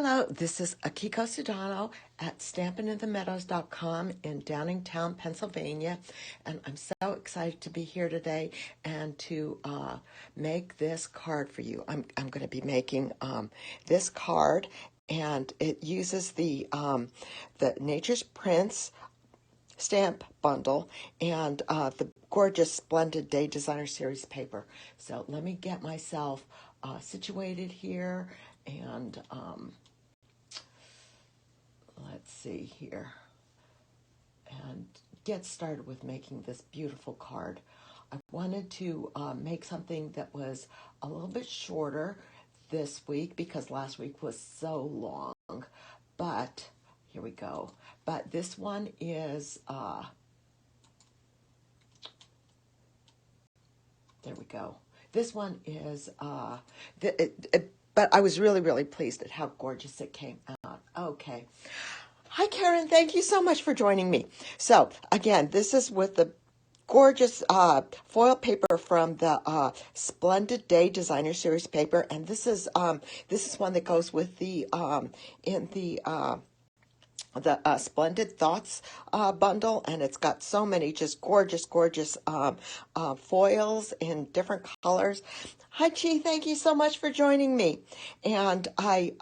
Hello, this is Akiko Sudano at stampinginthemeadows.com in Downingtown, Pennsylvania, and I'm so excited to be here today and to make this card for you. I'm going to be making this card, and it uses the Nature's Prints stamp bundle and the gorgeous Splendid Day Designer Series paper. So let me get myself situated here and let's see here and get started with making this beautiful card. I wanted to make something that was a little bit shorter this week because last week was so long, but here we go. But this one is there we go. This one is but I was really pleased at how gorgeous it came out. Okay. Hi, Karen. Thank you so much for joining me. So, again, this is with the gorgeous foil paper from the Splendid Day Designer Series paper, and this is one that goes with the Splendid Thoughts bundle, and it's got so many just gorgeous foils in different colors. Hi, Chi, thank you so much for joining me. And I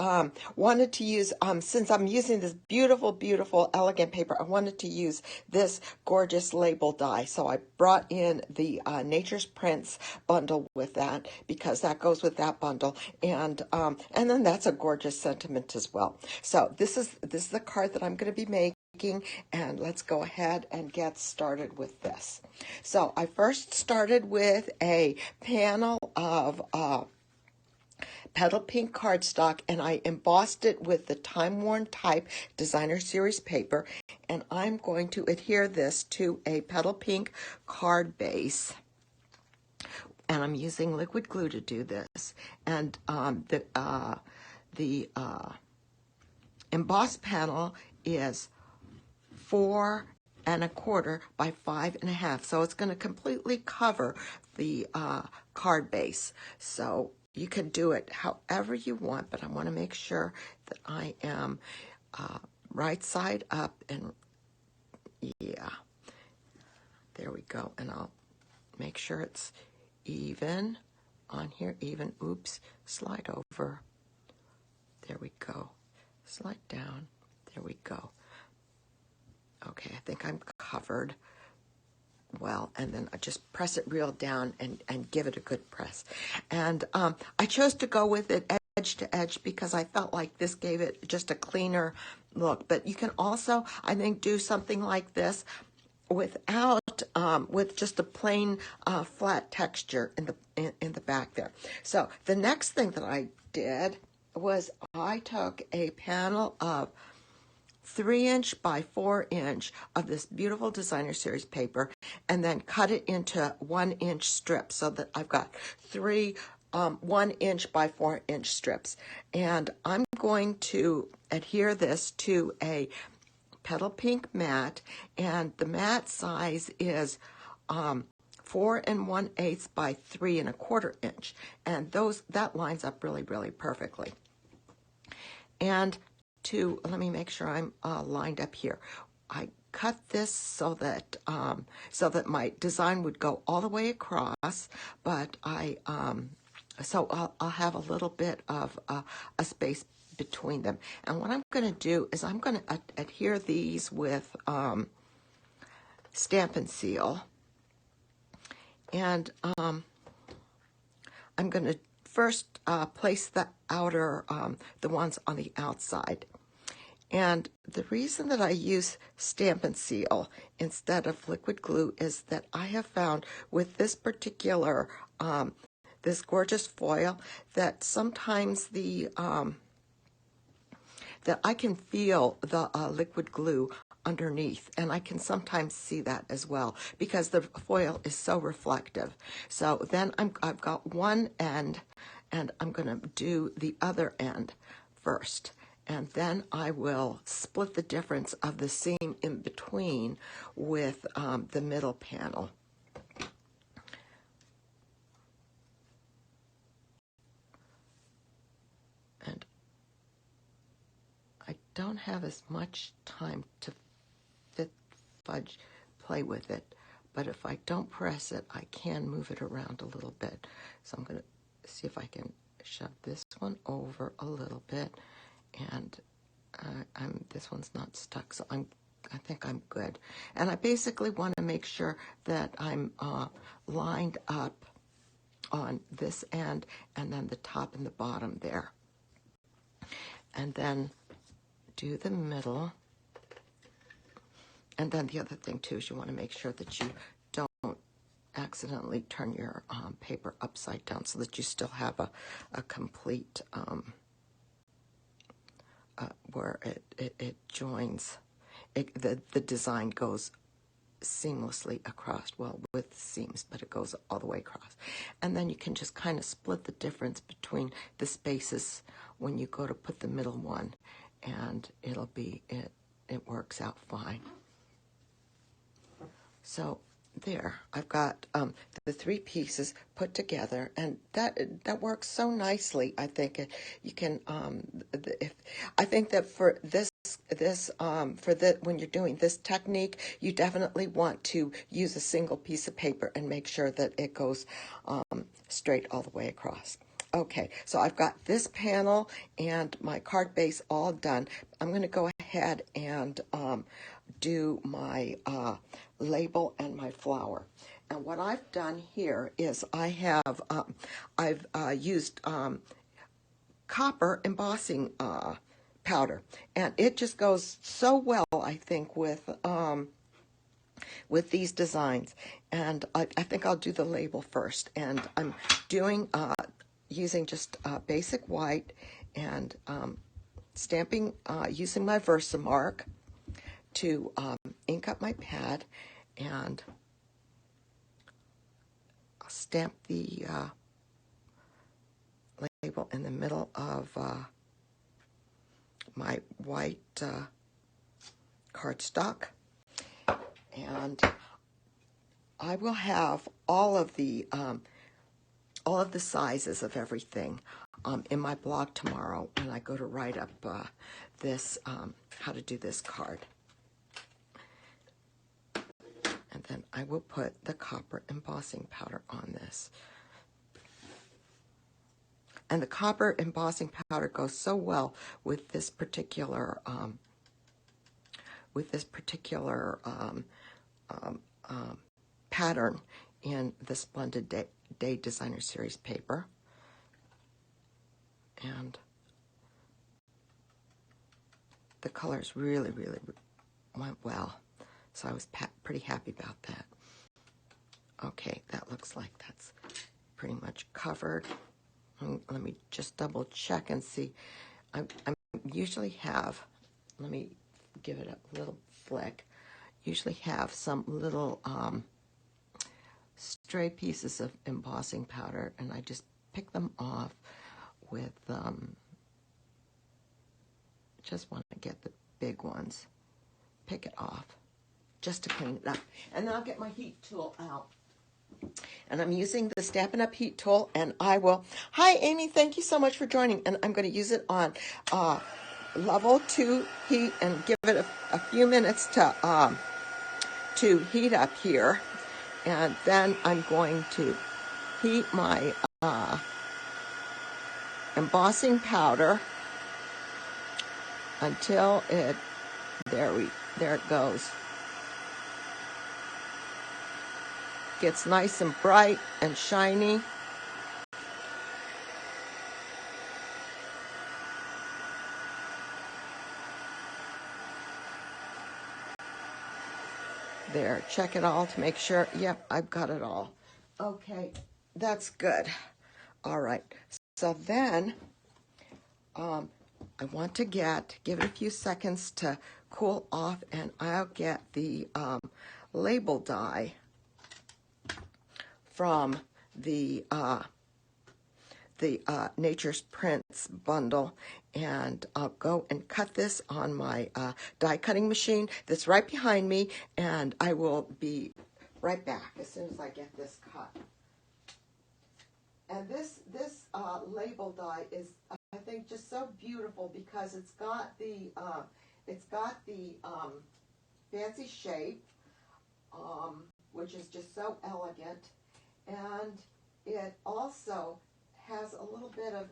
wanted to use, since I'm using this beautiful, elegant paper, I wanted to use this gorgeous label die. So I brought in the Nature's Prints bundle with that because that goes with that bundle. And then that's a gorgeous sentiment as well. So this is the card that I'm going to be making, and let's go ahead and get started with this. So I first started with a panel of Petal Pink cardstock, and I embossed it with the Time Worn Type Designer Series paper, and I'm going to adhere this to a Petal Pink card base. And I'm using liquid glue to do this. And the embossed panel is 4 1/4 by 5 1/2, so it's going to completely cover the card base. So you can do it however you want, but I want to make sure that I am right side up, and yeah, there we go. And I'll make sure it's even on here, even. Oops, slide over. There we go. Slide down. There we go. Okay, I think I'm covered well, and then I just press it real down and give it a good press. And I chose to go with it edge to edge because I felt like this gave it just a cleaner look. But you can also, I think, do something like this without with just a plain flat texture in the back there. So the next thing that I did was I took a panel of 3" by 4" of this beautiful Designer Series paper and then cut it into 1" strips so that I've got 3 1" by 4" strips. And I'm going to adhere this to a Petal Pink mat, and the mat size is 4 1/8 by 3 1/4". And that lines up really perfectly. And let me make sure I'm lined up here. I cut this so that my design would go all the way across, but so I'll have a little bit of a space between them. And what I'm going to do is I'm going to adhere these with Stampin' Seal, and I'm going to first place the outer, the ones on the outside. And the reason that I use Stampin' Seal instead of liquid glue is that I have found with this particular, this gorgeous foil, that sometimes that I can feel the liquid glue underneath, and I can sometimes see that as well because the foil is so reflective. So then I've got one end, and I'm going to do the other end first, and then I will split the difference of the seam in between with the middle panel. And don't have as much time to play with it, but if I don't press it, I can move it around a little bit. So I'm going to see if I can shove this one over a little bit, and this one's not stuck, so I think I'm good. And I basically want to make sure that I'm lined up on this end, and then the top and the bottom there. And then do the middle. And then the other thing too is you want to make sure that you don't accidentally turn your paper upside down, so that you still have a complete where it joins. The design goes seamlessly across, well, with seams, but it goes all the way across. And then you can just kind of split the difference between the spaces when you go to put the middle one, and it works out fine. So there, I've got the three pieces put together, and that works so nicely. I think you can. I think that for when you're doing this technique, you definitely want to use a single piece of paper and make sure that it goes straight all the way across. Okay, so I've got this panel and my card base all done. I'm going to go ahead and do my label and my flower. And what I've done here is I've used copper embossing powder, and it just goes so well, I think, with these designs. And I think I'll do the label first, and I'm doing using just basic white and stamping using my Versamark to ink up my pad, and I'll stamp the label in the middle of my white cardstock, and I will have all of the sizes of everything in my blog tomorrow when I go to write up this how to do this card. And then I will put the copper embossing powder on this. And the copper embossing powder goes so well with this particular pattern in the Splendid Day Designer Series paper. And the colors really, really went well. So I was pretty happy about that. Okay, that looks like that's pretty much covered. Let me just double check and see. I usually have, let me give it a little flick, usually have some little stray pieces of embossing powder, and I just pick them off with, just want to get the big ones, pick it off just to clean it up. And then I'll get my heat tool out. And I'm using the Stampin' Up! Heat tool, and I will... Hi, Amy, thank you so much for joining. And I'm going to use it on level 2 heat and give it a few minutes to heat up here. And then I'm going to heat my embossing powder until there it goes. Gets nice and bright and shiny. There, check it all to make sure. Yep, I've got it all. Okay, that's good. All right, so then I want to give it a few seconds to cool off, and I'll get the label die from the Nature's Prints bundle, and I'll go and cut this on my die cutting machine that's right behind me, and I will be right back as soon as I get this cut. And this label die is I think just so beautiful because it's got the fancy shape, which is just so elegant, and it also has a little bit of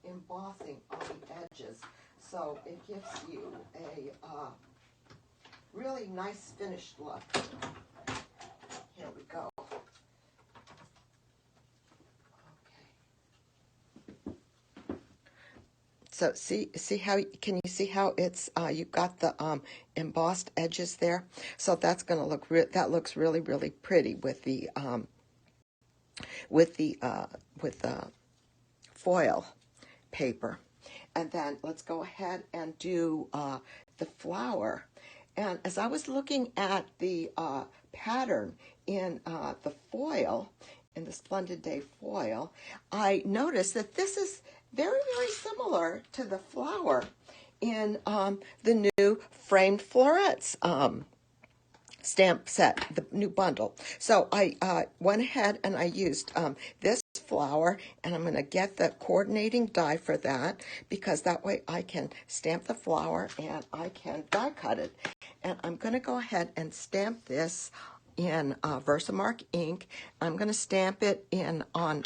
embossing on the edges, so it gives you a really nice finished look. Here we go. So see how, can you see how it's you've got the embossed edges there? So that's going to look that looks really really pretty with the foil paper. And then let's go ahead and do the flower. And as I was looking at the pattern in the foil, in the Splendid Day foil, I noticed that this is very, very similar to the flower in the new framed florets stamp set, the new bundle. So I went ahead and I used this flower, and I'm going to get the coordinating die for that, because that way I can stamp the flower and I can die cut it. And I'm going to go ahead and stamp this in Versamark ink. I'm going to stamp it in on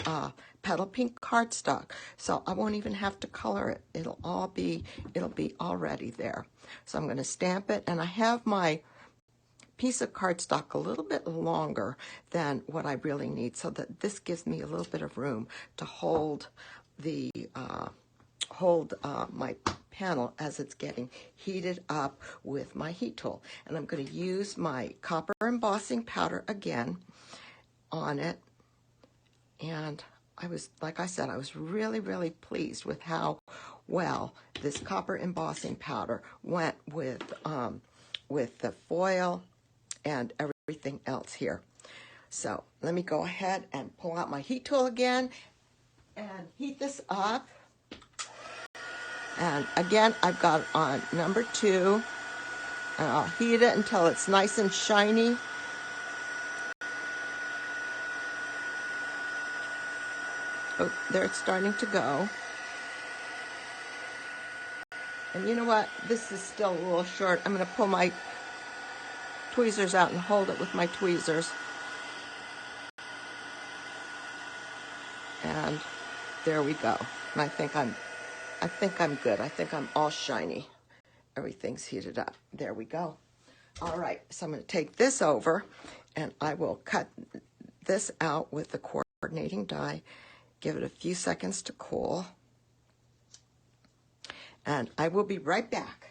Petal Pink cardstock, so I won't even have to color it. It'll be already there. So I'm going to stamp it, and I have my piece of cardstock a little bit longer than what I really need, so that this gives me a little bit of room to hold the my panel as it's getting heated up with my heat tool. And I'm going to use my copper embossing powder again on it. And I was, like I said, I was really, really pleased with how well this copper embossing powder went with the foil and everything else here. So let me go ahead and pull out my heat tool again and heat this up. And again, I've got it on number 2, and I'll heat it until it's nice and shiny. Oh, there it's starting to go. And you know what? This is still a little short. I'm going to pull my tweezers out and hold it with my tweezers. And there we go. And I think I'm good. I think I'm all shiny. Everything's heated up. There we go. All right, so I'm going to take this over, and I will cut this out with the coordinating die. Give it a few seconds to cool. And I will be right back.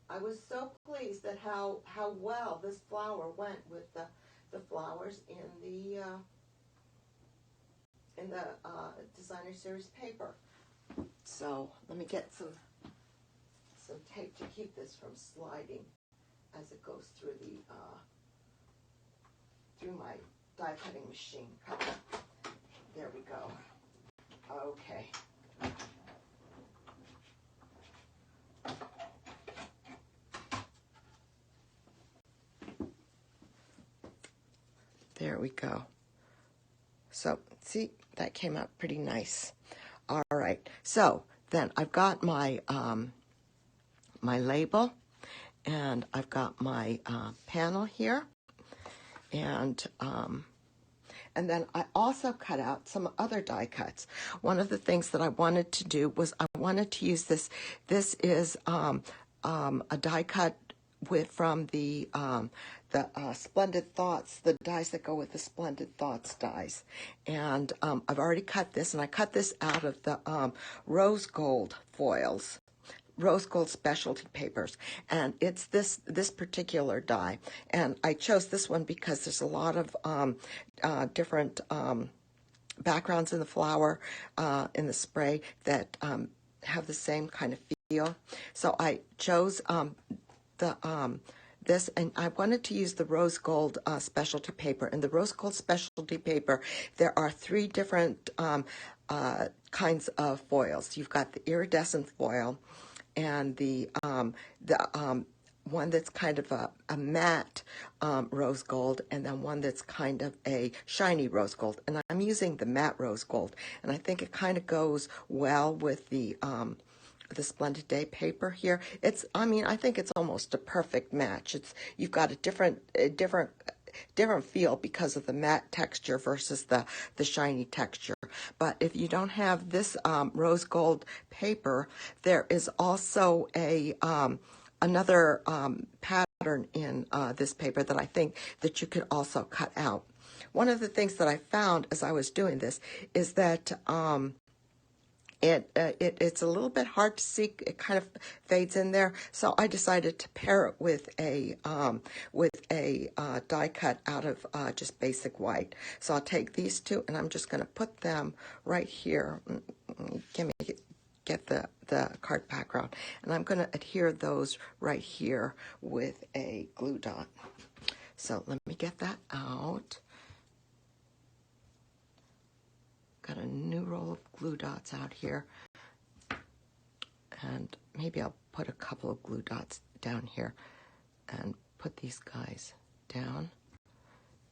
I was so pleased at how well this flower went with the flowers in the designer series paper. So let me get some tape to keep this from sliding as it goes through the through my die cutting machine. There we go. Okay. There we go. So, see, that came out pretty nice. All right. So, then I've got my my label, and I've got my panel here, and then I also cut out some other die cuts. One of the things that I wanted to do was I wanted to use this. This is a die cut from the Splendid Thoughts, the dies that go with the Splendid Thoughts dies. And I've already cut this, and I cut this out of the rose gold foils, rose gold specialty papers, and it's this particular die. And I chose this one because there's a lot of different backgrounds in the flower, in the spray, that have the same kind of feel. So I chose this, and I wanted to use the rose gold specialty paper. And the rose gold specialty paper, there are 3 different kinds of foils. You've got the iridescent foil, and the one that's kind of a matte rose gold, and then one that's kind of a shiny rose gold. And I'm using the matte rose gold, and I think it kind of goes well with the Splendid Day paper here. I mean, I think it's almost a perfect match. You've got a different feel because of the matte texture versus the shiny texture. But if you don't have this rose gold paper, there is also another pattern in this paper that I think that you could also cut out. One of the things that I found as I was doing this is that it's a little bit hard to see. It kind of fades in there, so I decided to pair it with a die cut out of just basic white. So I'll take these two, and I'm just going to put them right here. Get the card background, and I'm going to adhere those right here with a glue dot. So let me get that out. Got a new roll of glue dots out here, and maybe I'll put a couple of glue dots down here and put these guys down,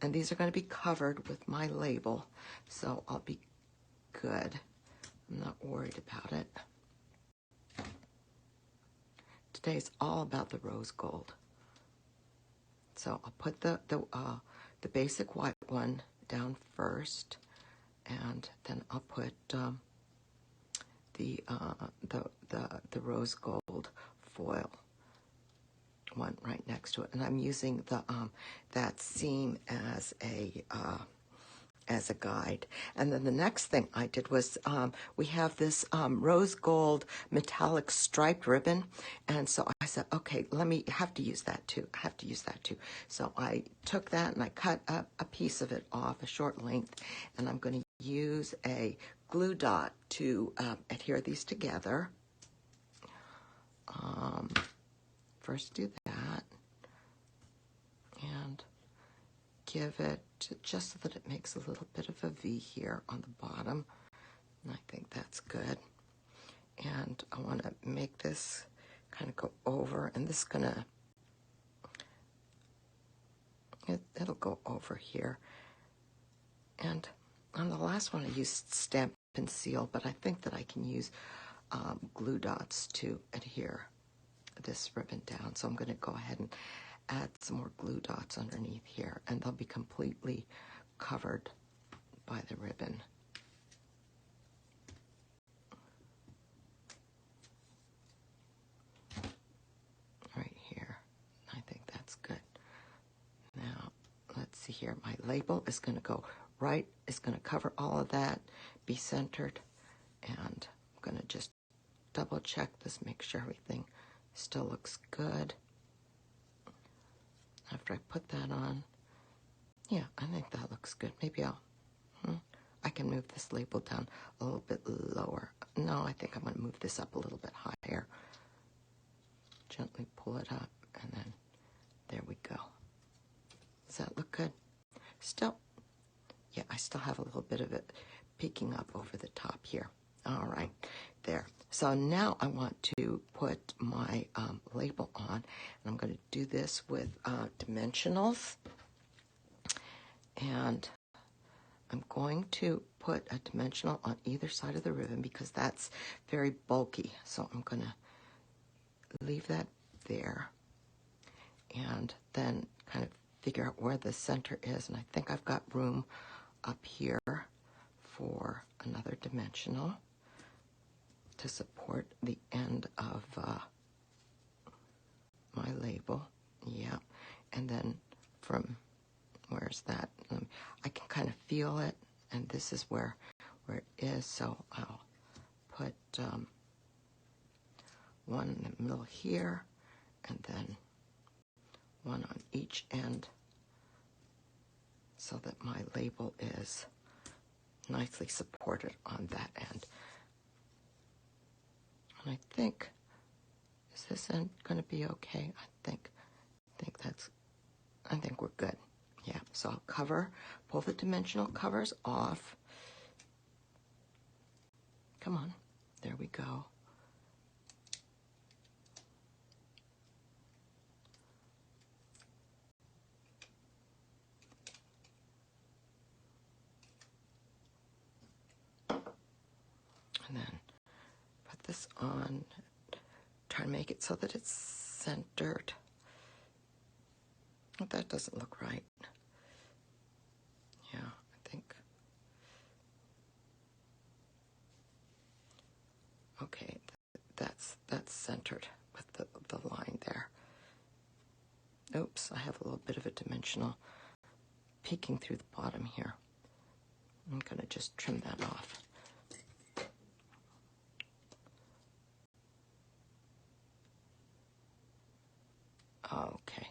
and these are going to be covered with my label, so I'll be good. I'm not worried about it. Today's all about the rose gold, so I'll put the basic white one down first. And then I'll put the rose gold foil one right next to it, and I'm using that seam as a guide. And then the next thing I did was we have this rose gold metallic striped ribbon, and so I said, okay, have to use that too. So I took that and I cut a piece of it off, a short length, and I'm going to use a glue dot to adhere these together. First do that, and give it just so that it makes a little bit of a V here on the bottom, and I think that's good. And I want to make this kind of go over, and this is gonna, it'll go over here. And on the last one I used Stampin' Seal, but I think that I can use glue dots to adhere this ribbon down. So I'm going to go ahead and add some more glue dots underneath here, and they'll be completely covered by the ribbon. Right here. I think that's good. Now, let's see here. My label is going to go right. It's going to cover all of that, be centered, and I'm going to just double check this, make sure everything still looks good. After I put that on, yeah, I think that looks good. Maybe I can move this label down a little bit lower. No, I think I'm going to move this up a little bit higher. Gently pull it up, and then there we go. Does that look good? Still, yeah, I still have a little bit of it peeking up over the top here. All right, there. So now I want to put my label on, and I'm going to do this with dimensionals. And I'm going to put a dimensional on either side of the ribbon because that's very bulky. So I'm going to leave that there and then kind of figure out where the center is. And I think I've got room up here for another dimensional to support the end of my label. Yeah. And then from, where's that? I can kind of feel it, and this is where it is. So I'll put one in the middle here, and then one on each end, so that my label is nicely supported on that end. And I think, is this end going to be okay? I think we're good. Yeah, so I'll pull the dimensional covers off. Come on, there we go. this on, try to make it so that it's centered. Oh, that doesn't look right. Yeah, I think. Okay, that's centered with the line there. Oops, I have a little bit of a dimensional peeking through the bottom here. I'm going to just trim that off. Okay.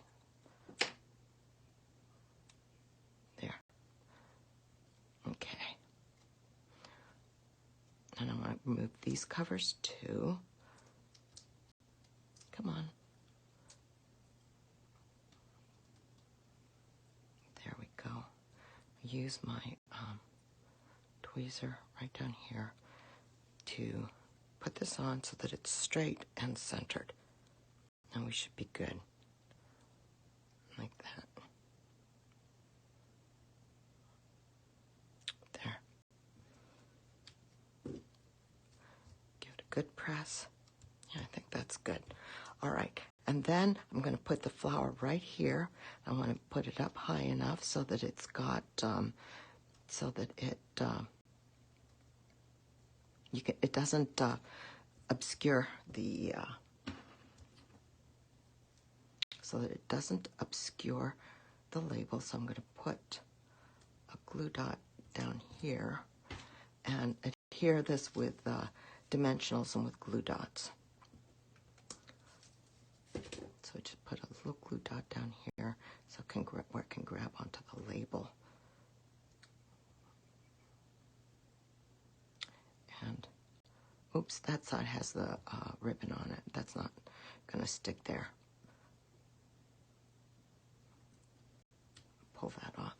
There. Okay. And I want to remove these covers too. Come on. There we go. Use my tweezer right down here to put this on so that it's straight and centered. And we should be good. Like that. There. Give it a good press. Yeah, I think that's good. All right. And then I'm going to put the flower right here. I want to put it up high enough so that it's got, so that it doesn't obscure the, so that it doesn't obscure the label. So I'm going to put a glue dot down here and adhere this with dimensionals and with glue dots. So just put a little glue dot down here so it can where it can grab onto the label. And oops, that side has the ribbon on it. That's not going to stick there. Pull that off.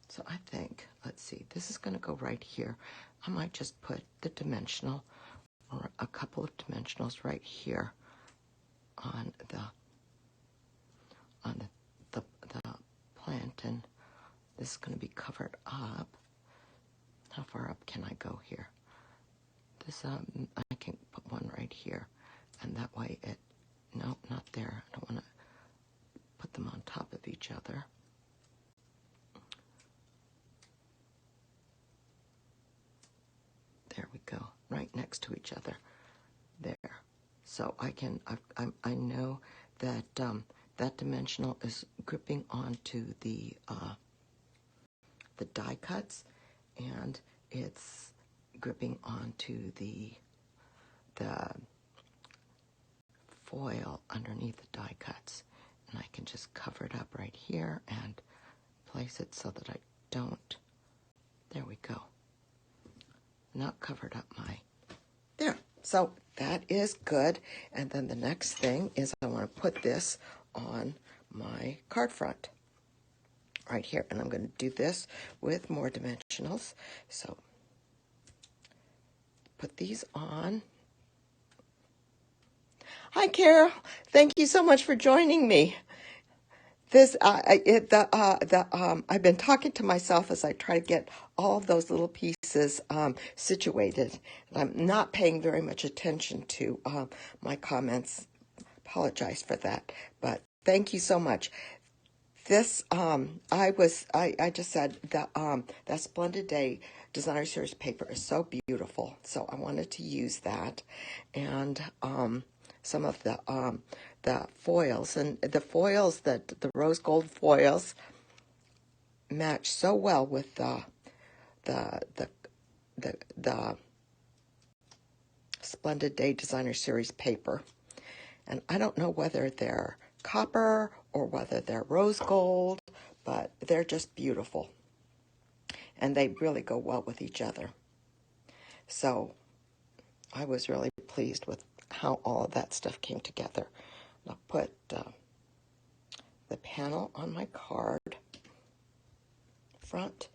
So I think, let's see, this is going to go right here. I might just put the dimensional or a couple of dimensionals right here on the plant, and this is going to be covered up. How far up can I go here? This I can put one right here, and that way it, no, not there. I don't want to put them on top of each other. There we go, right next to each other. There. So I can, I know that that dimensional is gripping onto the die cuts, and it's gripping onto the foil underneath the die cuts. And I can just cover it up right here and place it so that I don't, there we go. Not covered up my, there. So that is good. And then the next thing is I want to put this on my card front right here. And I'm going to do this with more dimensionals. So put these on. Hi, Carol. Thank you so much for joining me. This, I've been talking to myself as I try to get all of those little pieces situated. I'm not paying very much attention to my comments. Apologize for that, but thank you so much. This, I just said that that Splendid Day Designer Series paper is so beautiful, so I wanted to use that, and some of the foils, and the foils, that the rose gold foils match so well with the Splendid Day Designer Series paper. And I don't know whether they're copper or whether they're rose gold, but they're just beautiful. And they really go well with each other. So I was really pleased with how all of that stuff came together. I'll put the panel on my card front,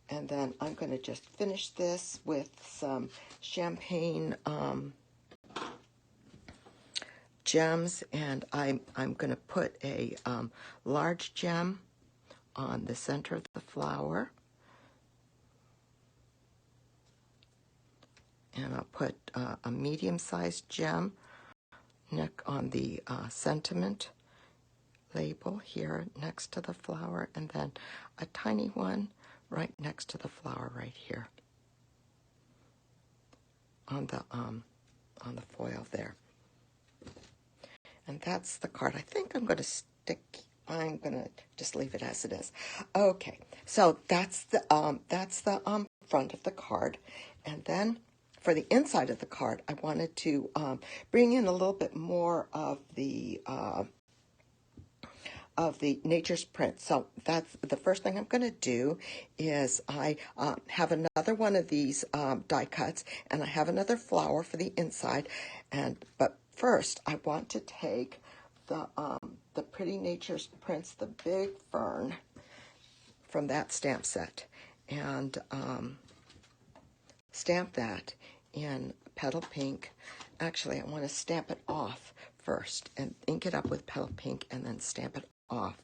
and then I'm going to just finish this with some champagne gems, and I'm going to put a large gem on the center of the flower, and I'll put a medium-sized gem on the sentiment label here next to the flower, and then a tiny one right next to the flower right here on the foil there. And that's the card. I think I'm going to just leave it as it is. Okay, so that's the front of the card, and then for the inside of the card, I wanted to bring in a little bit more of the nature's print. So that's the first thing I'm going to do. Is I have another one of these die cuts, and I have another flower for the inside, but first I want to take the Pretty Nature's Prints, the big fern from that stamp set, and stamp that in Petal Pink. Actually, I want to stamp it off first and ink it up with Petal Pink and then stamp it off.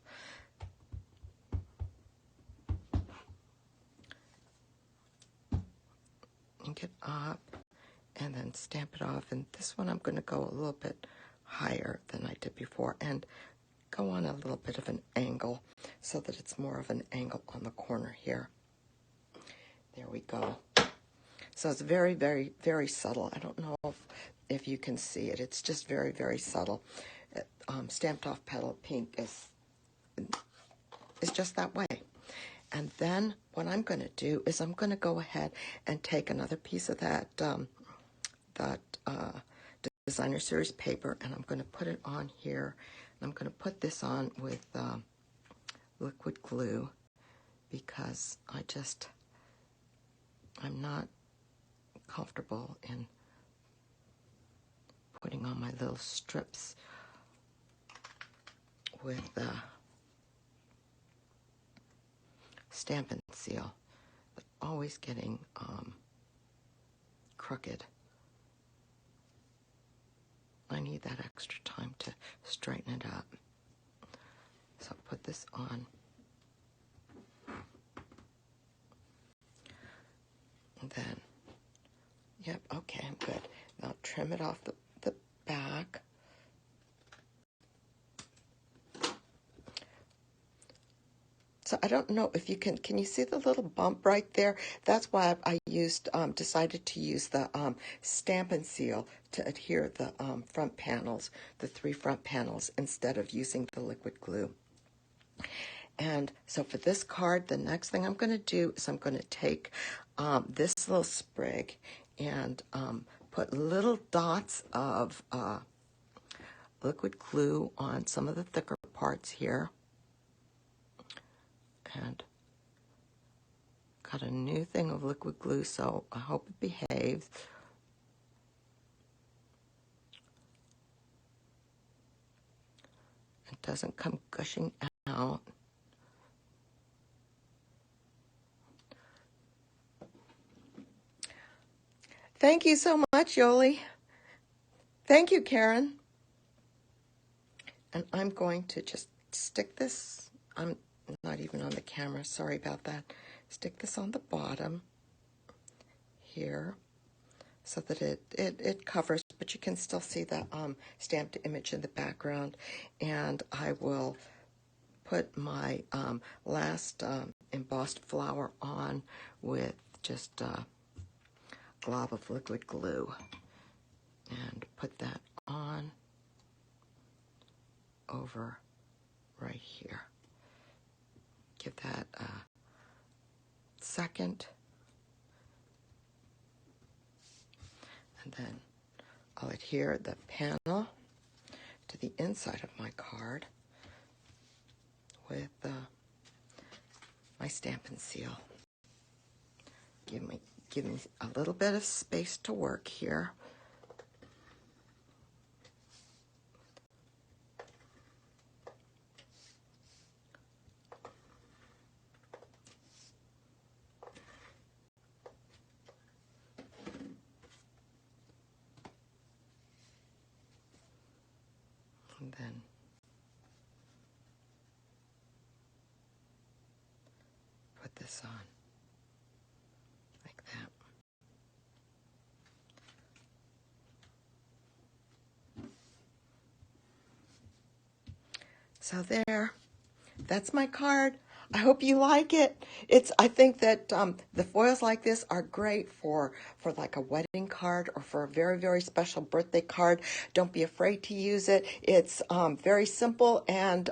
Ink it up and then stamp it off. And this one I'm going to go a little bit higher than I did before and go on a little bit of an angle so that it's more of an angle on the corner here. There we go. So it's very, very, very subtle. I don't know if you can see it. It's just very, very subtle. Stamped off Petal Pink is just that way. And then what I'm going to do is I'm going to go ahead and take another piece of that designer series paper, and I'm going to put it on here. And I'm going to put this on with liquid glue because I'm not comfortable in putting on my little strips with Stampin' seal, but always getting crooked. I need that extra time to straighten it up. So I'll put this on. And then, yep, okay, I'm good. Now trim it off the back. So I don't know if you can you see the little bump right there? That's why I decided to use the Stampin' seal to adhere the front panels, the 3 front panels, instead of using the liquid glue. And so for this card, the next thing I'm going to do is I'm going to take this little sprig and put little dots of liquid glue on some of the thicker parts here. And got a new thing of liquid glue, so I hope it behaves. It doesn't come gushing out. Thank you so much, Yoli. Thank you, Karen. And I'm going to just stick this, I'm not even on the camera, sorry about that. Stick this on the bottom here so that it covers, but you can still see the stamped image in the background. And I will put my last embossed flower on with just a glob of liquid glue and put that on over right here. Give that a second, and then I'll adhere the panel to the inside of my card with my Stampin' seal. Give me a little bit of space to work here. And then put this on like that. So there, that's my card. I hope you like it. I think that the foils like this are great for like a wedding card or for a very, very special birthday card. Don't be afraid to use it. It's very simple and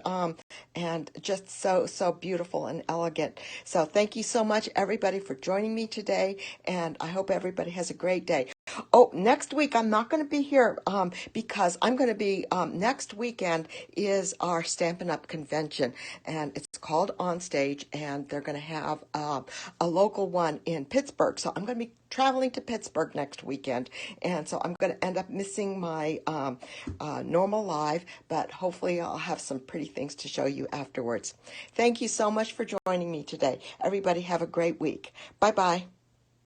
just so beautiful and elegant. So thank you so much, everybody, for joining me today, and I hope everybody has a great day. Oh, next week I'm not going to be here because I'm going to be, next weekend is our Stampin' Up! Convention, and it's called On Stage, and they're going to have a local one in Pittsburgh. So I'm going to be traveling to Pittsburgh next weekend, and so I'm going to end up missing my normal live, but hopefully I'll have some pretty things to show you afterwards. Thank you so much for joining me today. Everybody have a great week. Bye-bye.